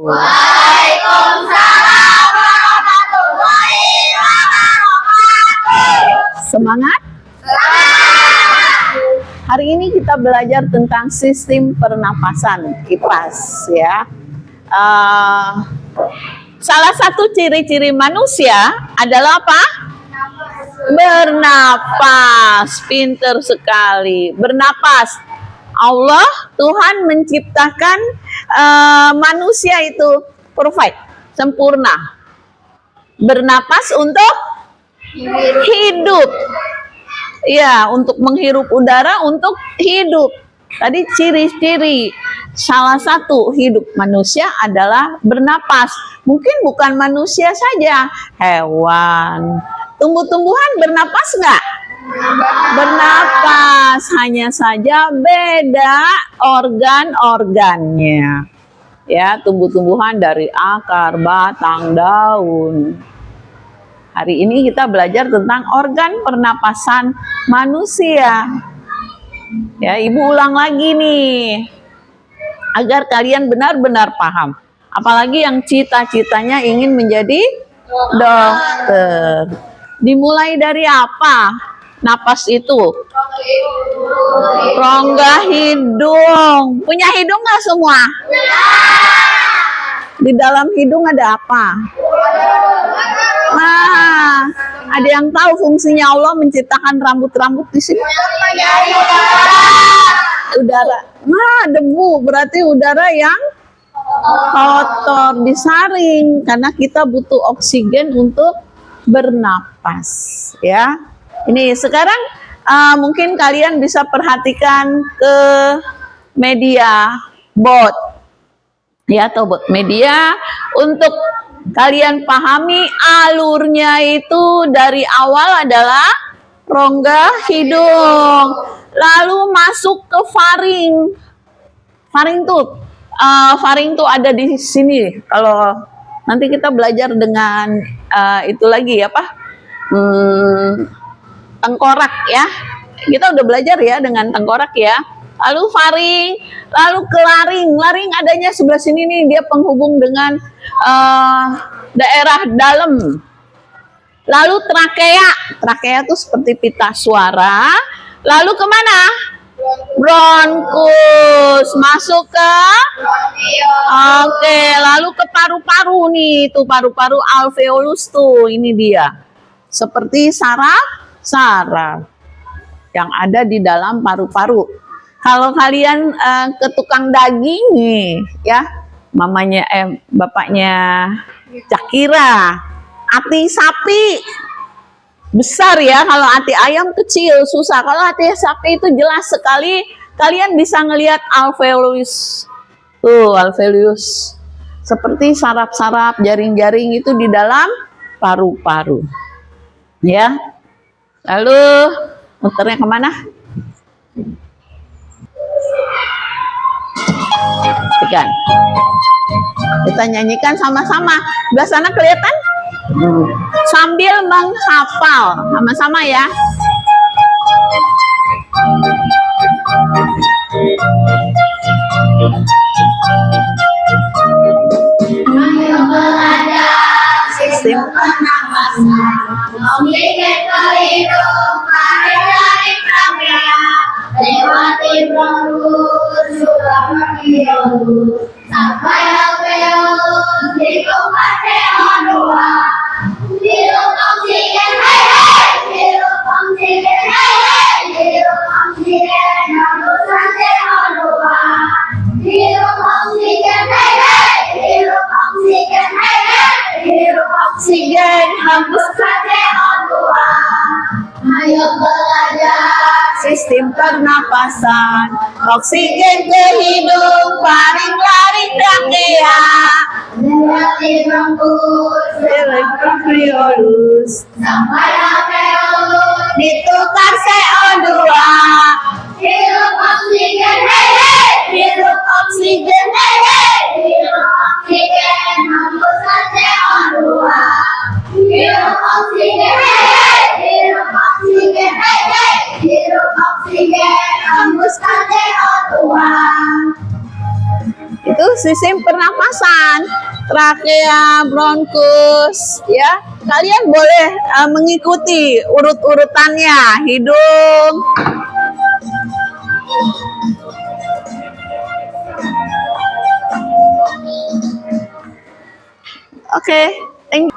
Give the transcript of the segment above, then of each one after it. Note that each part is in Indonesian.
Waalaikumsalam warahmatullahi wabarakatuh. Semangat? Hari ini kita belajar tentang sistem pernapasan, IPAS ya. Salah satu ciri-ciri manusia adalah apa? Bernapas. Pinter sekali. Bernapas. Allah, Tuhan menciptakan manusia itu perfect, sempurna. Bernapas untuk hidup. Ya, untuk menghirup udara, untuk hidup. Tadi ciri-ciri salah satu hidup manusia adalah bernapas. Mungkin bukan manusia saja, hewan, tumbuh-tumbuhan bernapas nggak? Bernapas, hanya saja beda organ-organnya. Ya, tumbuh-tumbuhan dari akar, batang, daun. Hari ini kita belajar tentang organ pernapasan manusia. Ya, Ibu ulang lagi nih, agar kalian benar-benar paham. Apalagi yang cita-citanya ingin menjadi dokter. Dimulai dari apa? Napas itu rongga hidung. Punya hidung nggak semua? Di dalam hidung ada apa? Nah, ada yang tahu fungsinya Allah menciptakan rambut-rambut di sini? Udara. Nah, debu berarti udara yang kotor, disaring karena kita butuh oksigen untuk bernapas, ya. Ini sekarang mungkin kalian bisa perhatikan ke media bot, ya, atau bot media untuk kalian pahami alurnya itu dari awal adalah rongga hidung, lalu masuk ke faring. Faring tuh ada di sini. Kalau nanti kita belajar dengan itu lagi apa? Tengkorak ya. Kita udah belajar ya dengan tengkorak ya. Lalu faring, lalu ke laring. Laring adanya sebelah sini nih, dia penghubung dengan daerah dalam. Lalu trakea. Trakea itu seperti pita suara. Lalu kemana? Bronkus. Masuk ke? Oke, lalu ke paru-paru nih. Tuh paru-paru alveolus tuh. Ini dia. Seperti saraf yang ada di dalam paru-paru. Kalau kalian ke tukang daging nih, ya, bapaknya Cakira, hati sapi besar ya, kalau hati ayam kecil, susah. Kalau hati sapi itu jelas sekali, kalian bisa ngelihat alveolus. Tuh, alveolus. Seperti saraf-saraf, jaring-jaring itu di dalam paru-paru. Ya. Lalu muternya kemana? Ikan. Kita nyanyikan sama-sama. Belah sana kelihatan? Sambil menghafal. Sama-sama ya. Ayo belajar sistem pernapasan, oksigen ke hidung, tarik dari trachea, lewati bronkus, juga alveolus, sampai alveolus, hidupkan CO2, hidup oksigen, hei hei, hidup oksigen, hei hei, hidup oksigen, hembuskan CO2, hidup oksigen, hei hei, hidup oksigen, hei hei, hidup oksigen, hembuskan CO2. Ayo belajar Sistem pernapasan, oksigen ke hidung, faring, laring, trachea, lewati bronkus, alveolus, sampai alveolus, ditukar CO2, hidup oksigen, hei hei, hirup oksigen, hei hei, hidup oksigen, hembuskan CO2, hidup oksigen, hei hei, hidup oksigen, hei hei, hidup oksigen, hembuskan CO2. Itu sistem pernapasan, trakea, bronkus, ya. Kalian boleh mengikuti urut-urutannya. Hidung, oke.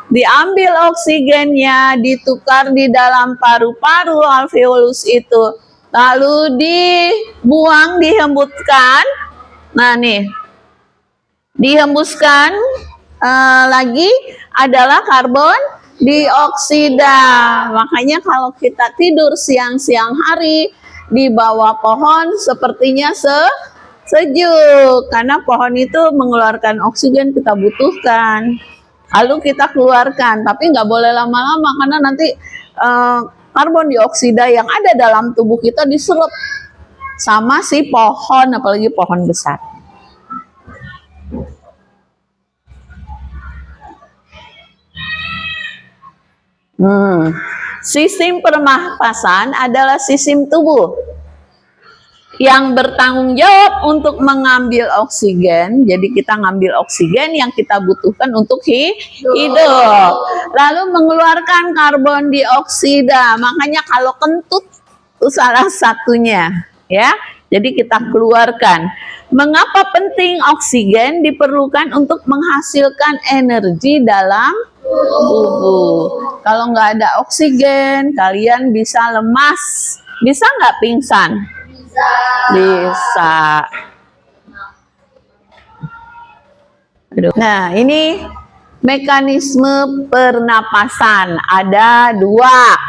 Diambil oksigennya, ditukar di dalam paru-paru alveolus itu, lalu dibuang, dihembuskan. Nah nih, dihembuskan lagi adalah karbon dioksida. Makanya kalau kita tidur siang-siang hari di bawah pohon, sepertinya sejuk, karena pohon itu mengeluarkan oksigen kita butuhkan. Lalu kita keluarkan, tapi nggak boleh lama-lama karena nanti karbon dioksida yang ada dalam tubuh kita diserap sama si pohon, apalagi pohon besar. Sistem pernapasan adalah sistem tubuh yang bertanggung jawab untuk mengambil oksigen. Jadi kita ngambil oksigen yang kita butuhkan untuk hidup. Lalu mengeluarkan karbon dioksida. Makanya kalau kentut itu salah satunya, ya. Jadi kita keluarkan. Mengapa penting oksigen diperlukan untuk menghasilkan energi dalam tubuh? Kalau nggak ada oksigen, kalian bisa lemas. Bisa nggak pingsan? Bisa. Nah, ini mekanisme pernapasan. Ada dua.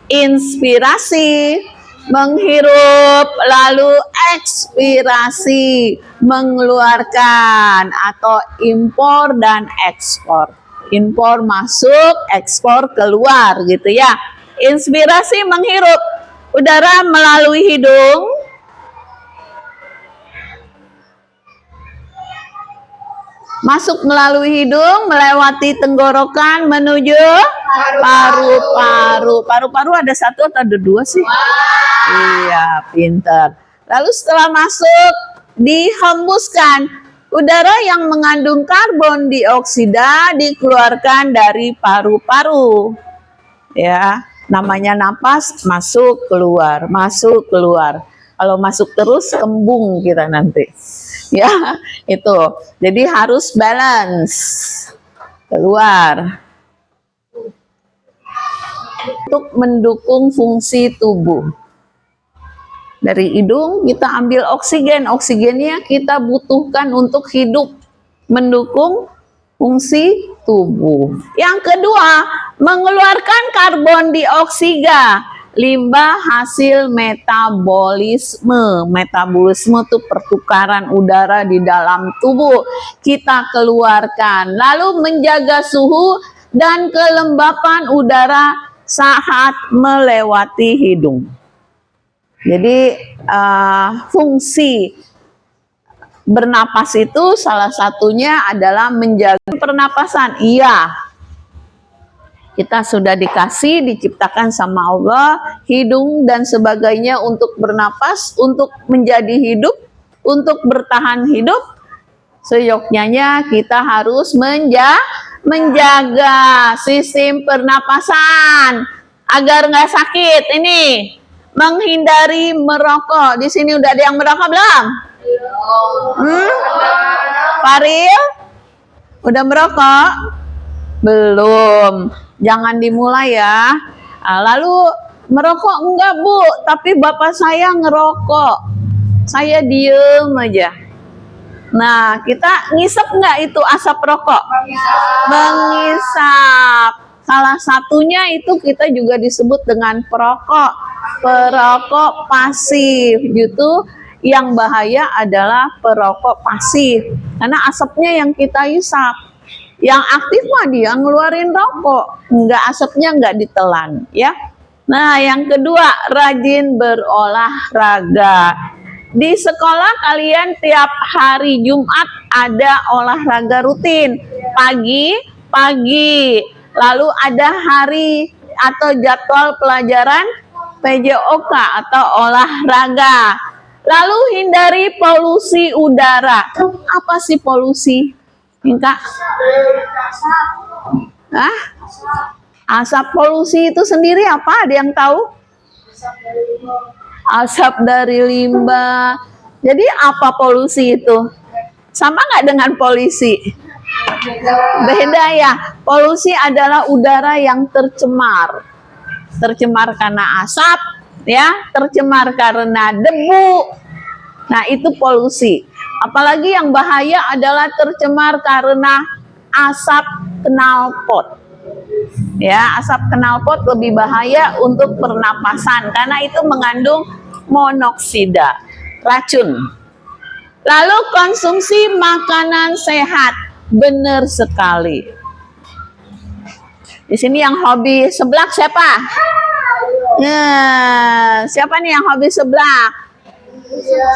Inspirasi, menghirup, lalu ekspirasi, mengeluarkan, atau impor dan ekspor. Impor masuk, ekspor keluar, gitu ya. Inspirasi, menghirup udara melalui hidung, masuk melalui hidung, melewati tenggorokan, menuju paru-paru. Paru-paru ada satu atau ada dua sih? Iya, pinter. Lalu setelah masuk, dihembuskan. Udara yang mengandung karbon dioksida dikeluarkan dari paru-paru. Ya, namanya napas, masuk, keluar, masuk, keluar. Kalau masuk terus, kembung kita nanti. Ya, itu. Jadi harus balance. Keluar. Untuk mendukung fungsi tubuh. Dari hidung kita ambil oksigen. Oksigennya kita butuhkan untuk hidup. Mendukung fungsi tubuh. Yang kedua, mengeluarkan karbon dioksida. Limbah hasil metabolisme. Metabolisme itu pertukaran udara di dalam tubuh. Kita keluarkan. Lalu menjaga suhu dan kelembapan udara saat melewati hidung. Jadi fungsi bernapas itu salah satunya adalah menjaga pernapasan. Iya. Kita sudah diciptakan sama Allah, hidung dan sebagainya untuk bernapas, untuk menjadi hidup, untuk bertahan hidup. Seyogyanya kita harus menjaga sistem pernapasan agar nggak sakit. Ini menghindari merokok. Di sini udah ada yang merokok belum? Faril? Udah merokok? Belum. Jangan dimulai ya. Lalu merokok enggak Bu, tapi bapak saya ngerokok. Saya diem aja. Nah, kita ngisep enggak itu asap rokok? Mengisap. Salah satunya itu kita juga disebut dengan perokok. Perokok pasif. Gitu. Yang bahaya adalah perokok pasif. Karena asapnya yang kita hisap. Yang aktif mah dia ngeluarin rokok, enggak, asapnya enggak ditelan, ya. Nah, yang kedua, rajin berolahraga. Di sekolah kalian tiap hari Jumat ada olahraga rutin, pagi. Lalu ada hari atau jadwal pelajaran PJOK atau olahraga. Lalu hindari polusi udara. Apa sih polusi? Minta? Hah? Asap polusi itu sendiri apa? Ada yang tahu? Asap dari limbah. Jadi apa polusi itu? Sama nggak dengan polisi? Beda ya. Polusi adalah udara yang tercemar. Tercemar karena asap, ya, tercemar karena debu. Nah, itu polusi. Apalagi yang bahaya adalah tercemar karena asap knalpot. Ya, asap knalpot lebih bahaya untuk pernapasan karena itu mengandung monoksida, racun. Lalu konsumsi makanan sehat, benar sekali. Di sini yang hobi seblak siapa? Nah, siapa nih yang hobi seblak?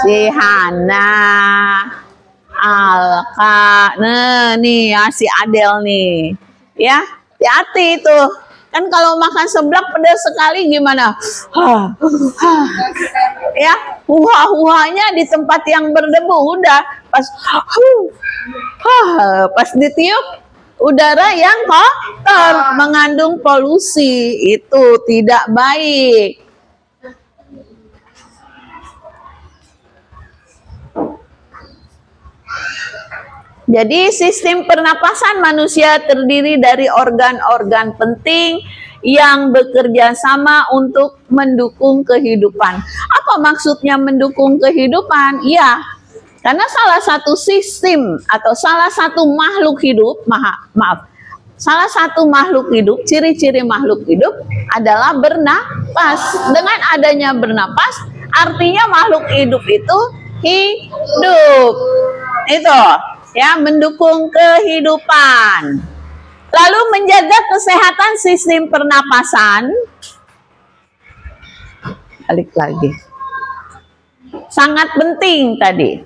Si Hana, Alka, nah nih ya si Adel nih, ya hati-hati itu. Kan kalau makan seblak pedas sekali gimana? Ya, huha-huhanya di tempat yang berdebu udah pas ditiup udara yang kotor mengandung polusi itu tidak baik. Jadi sistem pernapasan manusia terdiri dari organ-organ penting yang bekerja sama untuk mendukung kehidupan. Apa maksudnya mendukung kehidupan? Ya, karena salah satu sistem atau salah satu makhluk hidup, salah satu makhluk hidup, ciri-ciri makhluk hidup adalah bernapas. Dengan adanya bernapas, artinya makhluk hidup itu hidup. Itu. Ya, mendukung kehidupan. Lalu menjaga kesehatan sistem pernapasan. Balik lagi. Sangat penting tadi.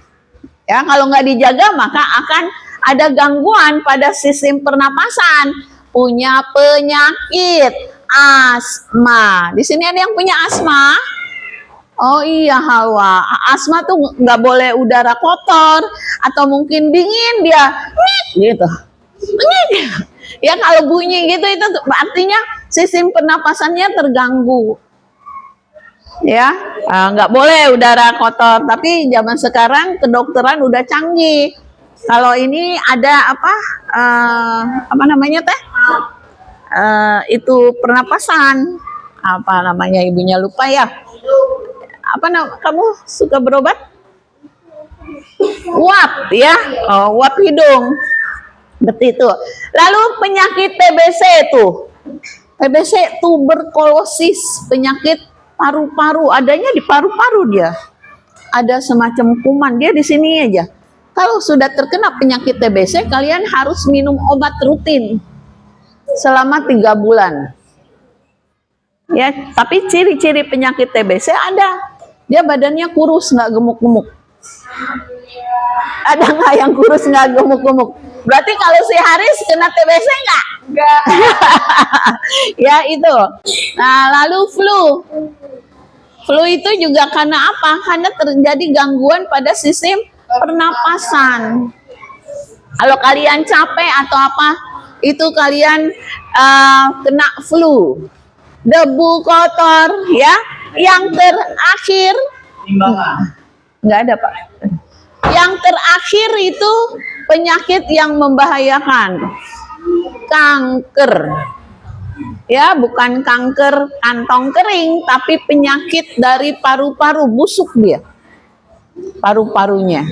Ya, kalau nggak dijaga maka akan ada gangguan pada sistem pernapasan. Punya penyakit asma. Di sini ada yang punya asma? Oh iya Hawa, asma tuh nggak boleh udara kotor atau mungkin dingin dia, gitu. Ya kalau bunyi gitu itu artinya sistem pernapasannya terganggu. Ya, nggak boleh udara kotor. Tapi zaman sekarang kedokteran udah canggih. Kalau ini ada apa namanya teh? Itu pernapasan. Apa namanya ibunya lupa ya? Kamu suka berobat? Uap ya, uap hidung. Betul itu. Lalu penyakit TBC tuh. TBC tuberkulosis, penyakit paru-paru, adanya di paru-paru dia. Ada semacam kuman dia di sini aja. Kalau sudah terkena penyakit TBC, kalian harus minum obat rutin selama 3 bulan. Ya, tapi ciri-ciri penyakit TBC ada. Dia badannya kurus, nggak gemuk-gemuk. Ada nggak yang kurus nggak gemuk-gemuk? Berarti kalau si Haris kena TBC nggak? Nggak. Ya itu. Nah lalu flu. Flu itu juga karena apa? Karena terjadi gangguan pada sistem pernapasan. Kalau kalian capek atau apa, itu kalian kena flu. Debu kotor, ya. Yang terakhir, nggak ada Pak. Yang terakhir itu penyakit yang membahayakan, kanker. Ya, bukan kanker kantong kering, tapi penyakit dari paru-paru, busuk dia. Paru-parunya.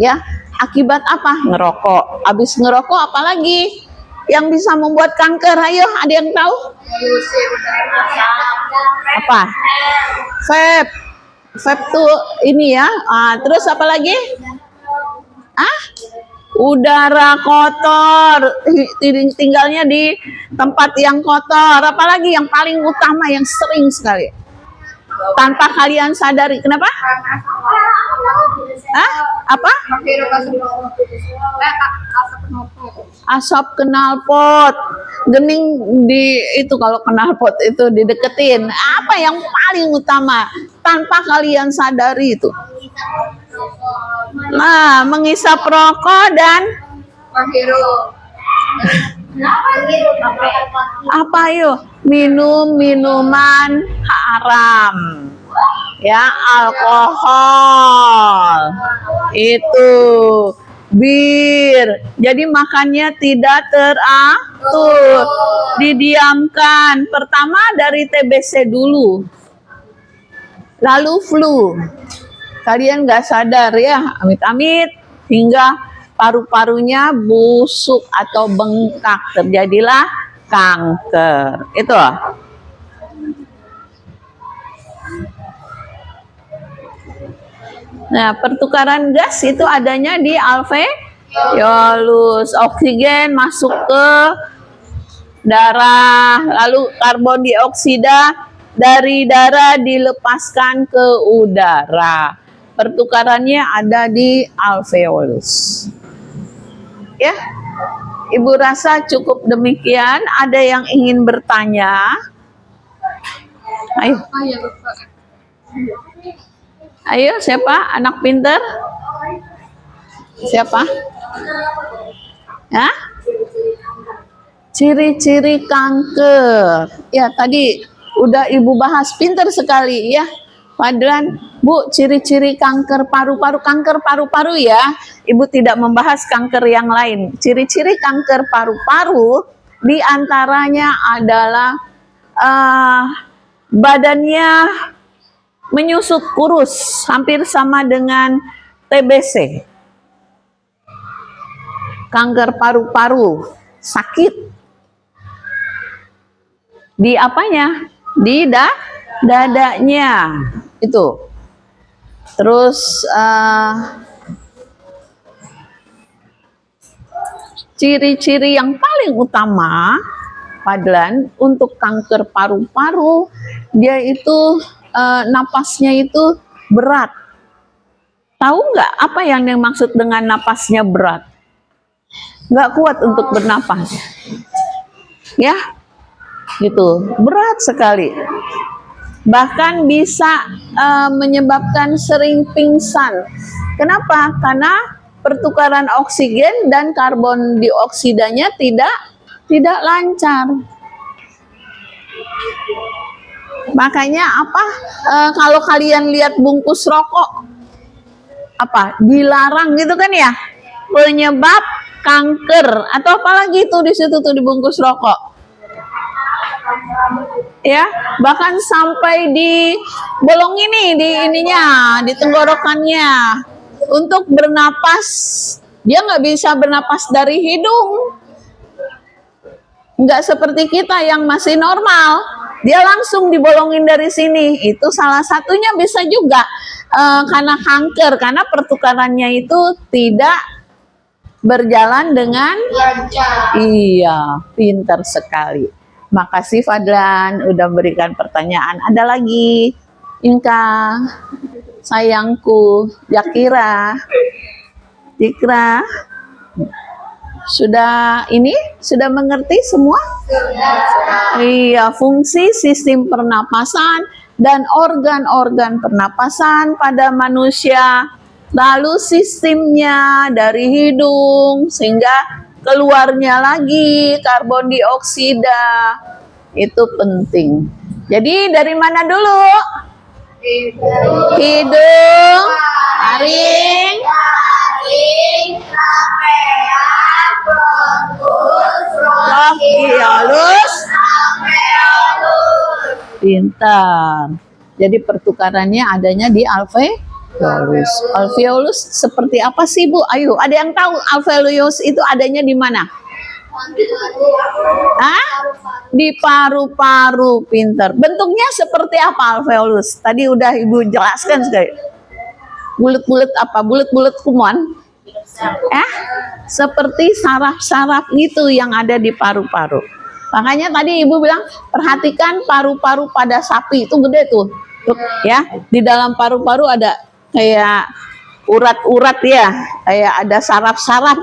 Ya, akibat apa? Ngerokok. Habis ngerokok apalagi yang bisa membuat kanker? Ayo, ada yang tahu? Apa? Vape. Vape tuh ini ya. Terus apa lagi? Udara kotor, tinggalnya di tempat yang kotor. Apalagi yang paling utama yang sering sekali tanpa kalian sadari. Kenapa? Apa? Asap knalpot. gening di itu kalau knalpot itu dideketin. Apa yang paling utama tanpa kalian sadari itu? Nah, mengisap rokok dan apa yuk? Minum minuman haram. Ya, alkohol. Itu bir. Jadi makannya tidak teratur. Didiamkan. Pertama dari TBC dulu. Lalu flu. Kalian nggak sadar ya, amit-amit hingga paru-parunya busuk atau bengkak, terjadilah kanker. Itu. Nah, pertukaran gas itu adanya di alveolus. Oksigen masuk ke darah, lalu karbon dioksida dari darah dilepaskan ke udara. Pertukarannya ada di alveolus. Ya, Ibu rasa cukup demikian. Ada yang ingin bertanya? Ayo. Ayo, siapa? Anak pinter? Siapa? Ya? Ciri-ciri kanker. Ya, tadi udah Ibu bahas, pinter sekali ya. Fadlan, Bu, ciri-ciri kanker paru-paru. Kanker paru-paru ya. Ibu tidak membahas kanker yang lain. Ciri-ciri kanker paru-paru diantaranya adalah badannya menyusut kurus, hampir sama dengan TBC. Kanker paru-paru, sakit. Di apanya? Di dadanya. Itu. Terus ciri-ciri yang paling utama, Fadlan, untuk kanker paru-paru, dia itu napasnya itu berat. Tahu nggak apa yang dimaksud dengan napasnya berat? Nggak kuat untuk bernapas. Ya, gitu. Berat sekali. Bahkan bisa menyebabkan sering pingsan. Kenapa? Karena pertukaran oksigen dan karbon dioksidanya tidak lancar. Makanya apa? Kalau kalian lihat bungkus rokok, apa? Dilarang gitu kan ya? Penyebab kanker atau apalagi itu di situ tuh di bungkus rokok. Ya, bahkan sampai di bolong ini, di ininya, di tenggorokannya. Untuk bernapas, dia nggak bisa bernapas dari hidung. Nggak seperti kita yang masih normal. Dia langsung dibolongin dari sini. Itu salah satunya bisa juga karena kanker, karena pertukarannya itu tidak berjalan dengan lancar. Iya, pintar sekali. Makasih Fadlan udah berikan pertanyaan. Ada lagi? Inka, sayangku, Yakira, Dikra, sudah mengerti semua? Iya, fungsi sistem pernapasan dan organ-organ pernapasan pada manusia, lalu sistemnya dari hidung sehingga keluarnya lagi karbon dioksida, itu penting. Jadi dari mana dulu? Hidung, taring, alveolus. Pintar. Jadi pertukarannya adanya di alveolus. Alveolus seperti apa sih Bu? Ayo, ada yang tahu alveolus itu adanya di mana? Hah? Di paru-paru. Pintar. Bentuknya seperti apa alveolus? Tadi udah Ibu jelaskan sekali. Bulat-bulat apa? Bulat-bulat kumon? Seperti saraf-saraf itu yang ada di paru-paru. Makanya tadi Ibu bilang perhatikan paru-paru pada sapi itu gede tuh. Ya, di dalam paru-paru ada kayak urat-urat ya, kayak ada saraf-saraf.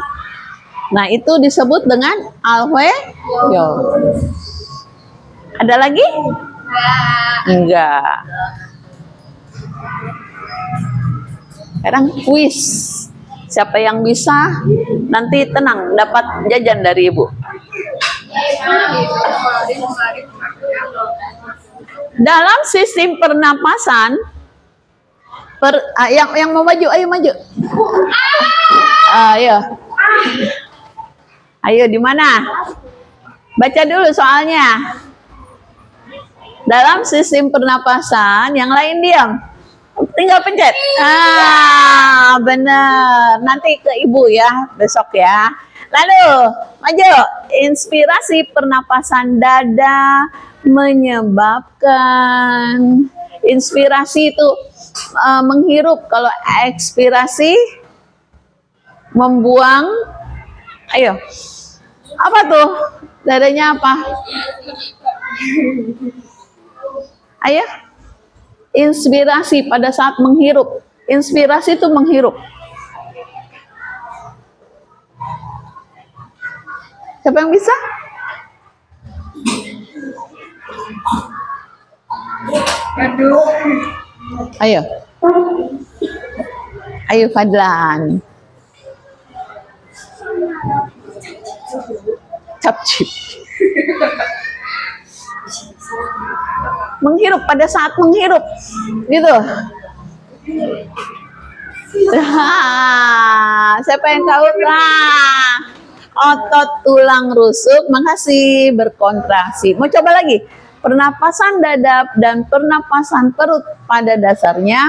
Nah, itu disebut dengan alveol. Ada lagi? Enggak. Sekarang kuis. Siapa yang bisa, nanti tenang, dapat jajan dari ibu. Dalam sistem pernapasan, yang mau maju, ayo maju. Ayo. Ayo, di mana? Baca dulu soalnya. Dalam sistem pernapasan, yang lain diam. Tinggal pencet. Benar. Nanti ke ibu ya, besok ya. Lalu, maju. Inspirasi pernapasan dada menyebabkan. Inspirasi itu menghirup. Kalau ekspirasi membuang. Ayo. Apa tuh? Dadanya apa? Ayo. Inspirasi pada saat menghirup. Inspirasi itu menghirup. Siapa yang bisa? Ayo. Ayo Fadlan. Capcip. Menghirup, pada saat menghirup gitu. Siapa yang tahu? Otot tulang rusuk, makasih, berkontraksi. Mau coba lagi? Pernapasan dada dan pernapasan perut pada dasarnya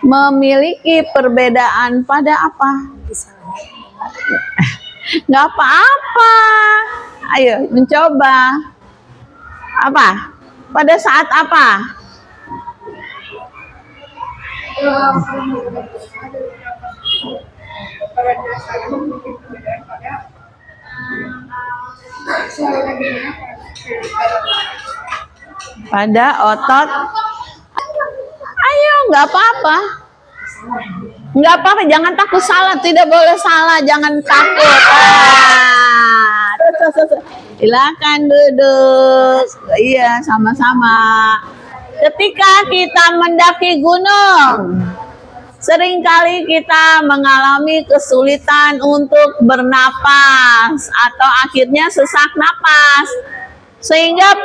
memiliki perbedaan pada apa? Nggak apa-apa. Ayo mencoba. Apa? Pada saat apa? Pada otot. Ayo, nggak apa-apa. Nggak apa-apa, jangan takut salah. Tidak boleh salah, jangan takut. Silakan duduk. Iya, sama-sama. Ketika kita mendaki gunung, seringkali kita mengalami kesulitan untuk bernapas atau akhirnya sesak napas, sehingga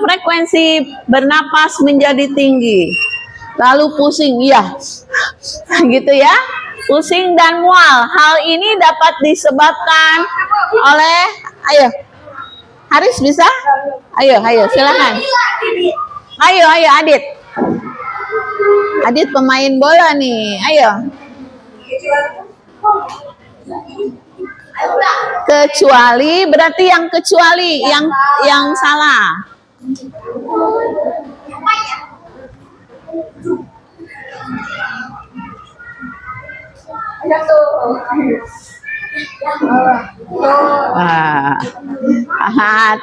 frekuensi bernapas menjadi tinggi. Lalu pusing, iya, gitu ya, pusing dan mual. Hal ini dapat disebabkan oleh, ayo, Haris bisa? Ayo, silakan. Ayo, Adit. Adit pemain bola nih, ayo. Kecuali, berarti yang kecuali, yang salah.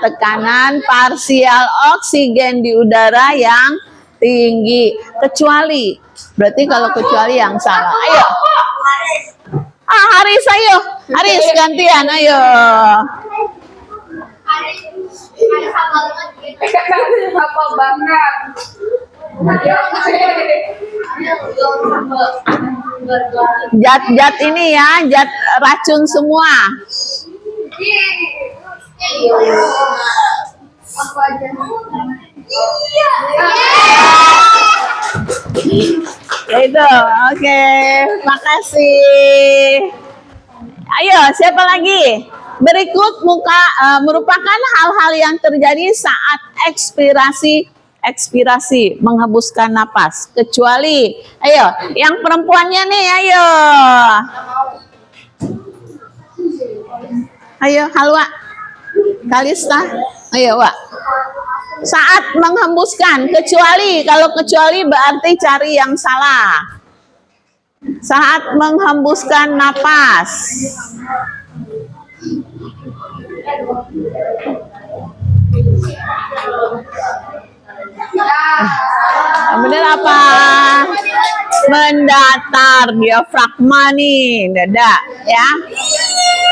Tekanan parsial oksigen di udara yang tinggi. Kecuali, berarti kalau kecuali yang salah. Ayo. Haris, ayo. Haris gantian, ayo. Apa banget? Zat-zat ini ya, zat racun semua. Apa aja? Itu, oke. Makasih. Ayo, siapa lagi? Berikut merupakan hal-hal yang terjadi saat ekspirasi menghembuskan napas. Kecuali, ayo, yang perempuannya nih, ayo. Ayo, Halwa. Kalista. Ayo, Wak. Saat menghembuskan, kecuali, kalau kecuali berarti cari yang salah. Saat menghembuskan napas. Benar apa? Mendatar diafragma nih, dada ya.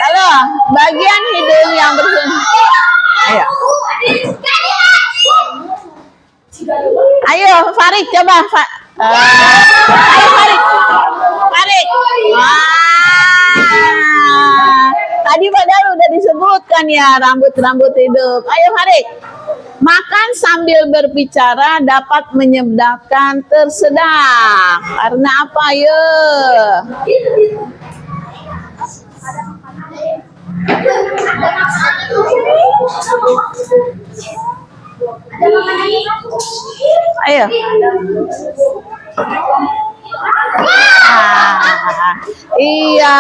Halo, bagian hidung yang berfungsi. Ayo. Ayo, Farid coba. Ayo Farid. Farid. Tadi padahal udah disebutkan ya rambut-rambut hidup. Ayo Farid. Makan sambil berbicara dapat menyebabkan tersedak. Karena apa ya? Ayo. Iya.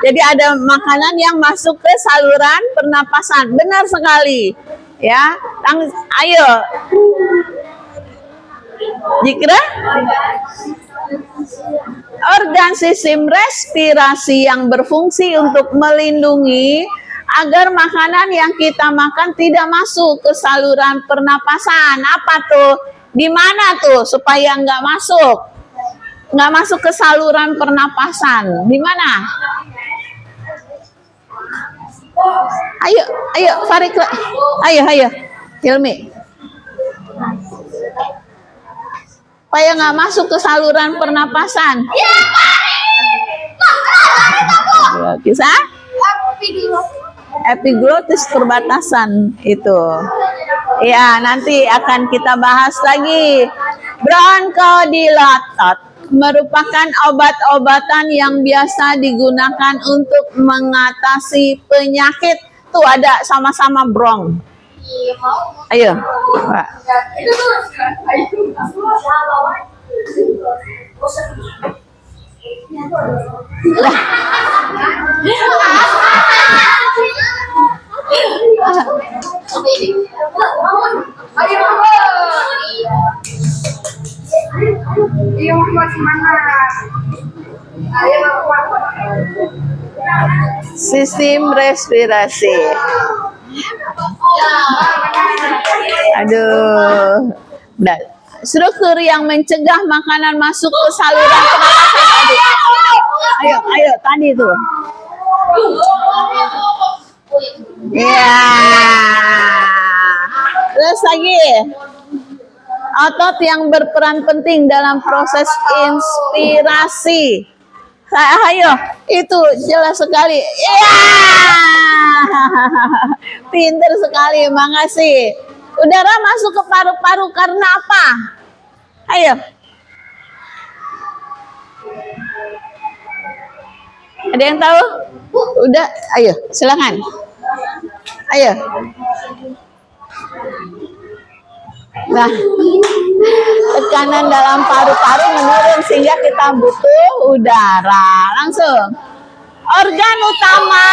Jadi ada makanan yang masuk ke saluran pernapasan. Benar sekali. Ya, ayo. Jikra? Organ sistem respirasi yang berfungsi untuk melindungi agar makanan yang kita makan tidak masuk ke saluran pernapasan. Apa tuh? Di mana tuh supaya nggak masuk? Nggak masuk ke saluran pernapasan. Di mana? Ayo, Farid. Ayo, Hilmi. Supaya nggak masuk ke saluran pernapasan. Kisah? Epiglotis perbatasan itu. Ya, nanti akan kita bahas lagi. Bronchodilator merupakan obat-obatan yang biasa digunakan untuk mengatasi penyakit. Tuh ada sama-sama bronk. Ayo, Pak. Sistem respirasi. Aduh. Nah, struktur yang mencegah makanan masuk ke saluran pernapasan tadi. Ayo, tadi tuh. Ya. Terus lagi. Otot yang berperan penting dalam proses inspirasi. Ayo, itu jelas sekali. Ya. Pinter sekali, makasih. Udara masuk ke paru-paru karena apa? Ayo. Ada yang tahu? Udah, ayo, silakan. Ayo. Nah, tekanan dalam paru-paru menurun sehingga kita butuh udara. Langsung. Organ utama.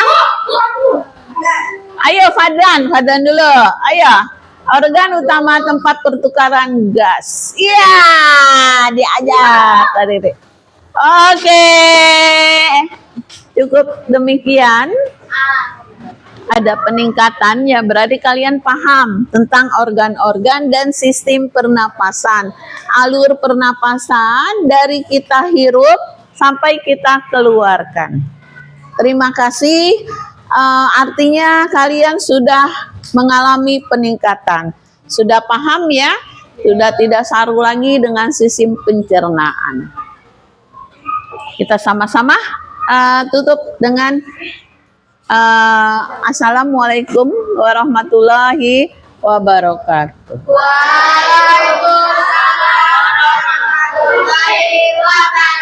Ayo Fadlan dulu. Ayo. Organ utama tempat pertukaran gas. Iya, diajak tadi. Oke. Cukup demikian. Ada peningkatan ya, berarti kalian paham tentang organ-organ dan sistem pernapasan. Alur pernapasan dari kita hirup sampai kita keluarkan. Terima kasih. Artinya kalian sudah mengalami peningkatan. Sudah paham ya? Sudah tidak saru lagi dengan sistem pencernaan. Kita sama-sama tutup dengan Assalamualaikum warahmatullahi wabarakatuh. Waalaikumsalam warahmatullahi wabarakatuh.